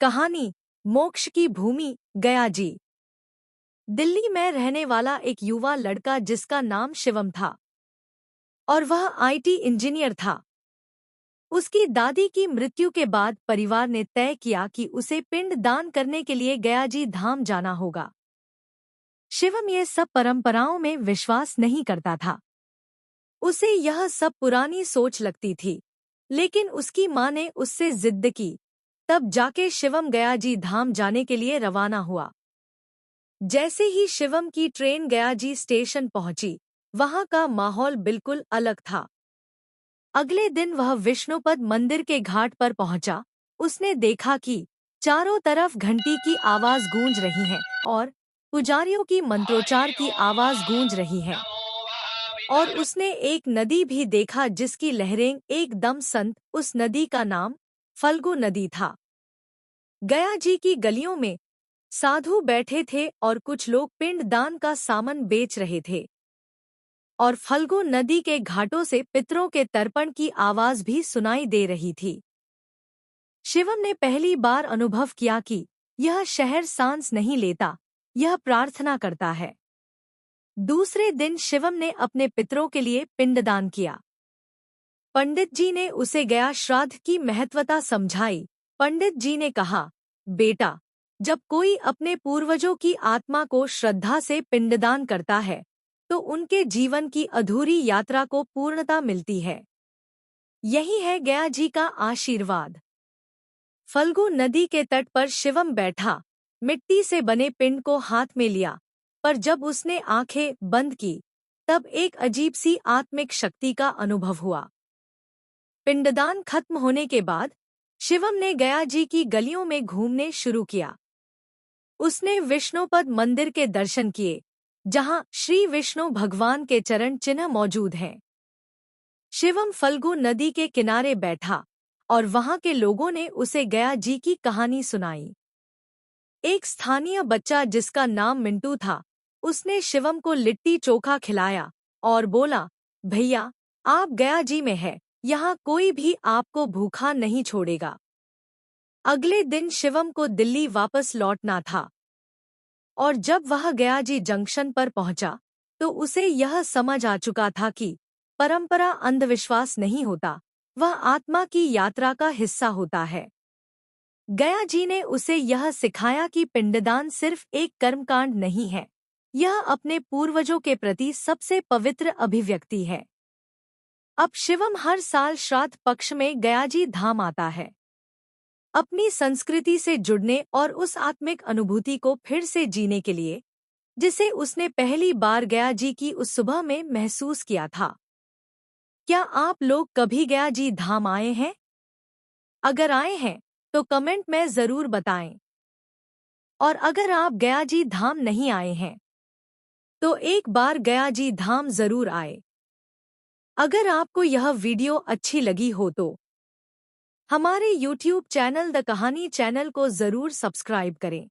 कहानी मोक्ष की भूमि गया जी। दिल्ली में रहने वाला एक युवा लड़का जिसका नाम शिवम था और वह आईटी इंजीनियर था। उसकी दादी की मृत्यु के बाद परिवार ने तय किया कि उसे पिंड दान करने के लिए गया जी धाम जाना होगा। शिवम ये सब परंपराओं में विश्वास नहीं करता था। उसे यह सब पुरानी सोच लगती थी, लेकिन उसकी माँ ने उससे जिद की। तब जाके शिवम गया जी धाम जाने के लिए रवाना हुआ। जैसे ही शिवम की ट्रेन गया जी स्टेशन पहुंची, वहां का माहौल बिल्कुल अलग था। अगले दिन वह विष्णुपद मंदिर के घाट पर पहुंचा। उसने देखा कि चारों तरफ घंटी की आवाज गूंज रही है और पुजारियों की मंत्रोच्चार की आवाज गूंज रही है। और उसने एक नदी भी देखा जिसकी लहरें एकदम संत। उस नदी का नाम फल्गु नदी था। गया जी की गलियों में साधु बैठे थे और कुछ लोग पिंड दान का सामान बेच रहे थे। और फल्गु नदी के घाटों से पितरों के तर्पण की आवाज भी सुनाई दे रही थी। शिवम ने पहली बार अनुभव किया कि यह शहर सांस नहीं लेता, यह प्रार्थना करता है। दूसरे दिन शिवम ने अपने पितरों के लिए पिंडदान किया। पंडित जी ने उसे गया श्राद्ध की महत्वता समझाई। पंडित जी ने कहा, बेटा, जब कोई अपने पूर्वजों की आत्मा को श्रद्धा से पिंडदान करता है, तो उनके जीवन की अधूरी यात्रा को पूर्णता मिलती है। यही है गया जी का आशीर्वाद। फल्गु नदी के तट पर शिवम बैठा, मिट्टी से बने पिंड को हाथ में लिया, पर जब उसने आंखें बंद की, तब एक अजीब सी आत्मिक शक्ति का अनुभव हुआ। पिंडदान खत्म होने के बाद शिवम ने गया जी की गलियों में घूमने शुरू किया। उसने विष्णुपद मंदिर के दर्शन किए, जहां श्री विष्णु भगवान के चरण चिन्ह मौजूद हैं। शिवम फल्गु नदी के किनारे बैठा और वहां के लोगों ने उसे गया जी की कहानी सुनाई। एक स्थानीय बच्चा जिसका नाम मिंटू था, उसने शिवम को लिट्टी चोखा खिलाया और बोला, भैया, आप गया जी में हैं, यहाँ कोई भी आपको भूखा नहीं छोड़ेगा। अगले दिन शिवम को दिल्ली वापस लौटना था और जब वह गया जी जंक्शन पर पहुंचा, तो उसे यह समझ आ चुका था कि परंपरा अंधविश्वास नहीं होता, वह आत्मा की यात्रा का हिस्सा होता है। गया जी ने उसे यह सिखाया कि पिंडदान सिर्फ एक कर्मकांड नहीं है, यह अपने पूर्वजों के प्रति सबसे पवित्र अभिव्यक्ति है। अब शिवम हर साल श्राद्ध पक्ष में गया जी धाम आता है, अपनी संस्कृति से जुड़ने और उस आत्मिक अनुभूति को फिर से जीने के लिए, जिसे उसने पहली बार गया जी की उस सुबह में महसूस किया था। क्या आप लोग कभी गया जी धाम आए हैं? अगर आए हैं, तो कमेंट में जरूर बताएं। और अगर आप गया जी धाम नहीं आए हैं, तो एक बार गया जी धाम जरूर आए। अगर आपको यह वीडियो अच्छी लगी हो तो हमारे YouTube चैनल द कहानी चैनल को जरूर सब्सक्राइब करें।